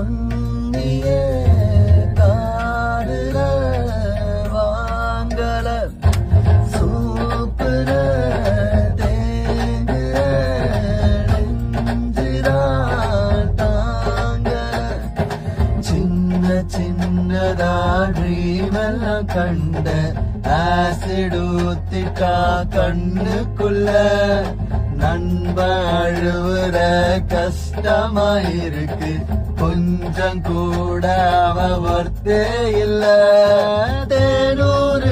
சொன்னிய காடுல வாங்கல சூப்புற தேங்குற நெஞ்சுதான் தாங்க சின்ன சின்னதா ட்ரீமெல்லாம் கண்ட ஆசிட் ஊத்திட்டா கண்ணுக்குள்ள நண்ப அழுவுற கஷ்டமாயிருக்கு கொஞ்சம் கூட அவ வர்த்தே இல்ல தேனூறு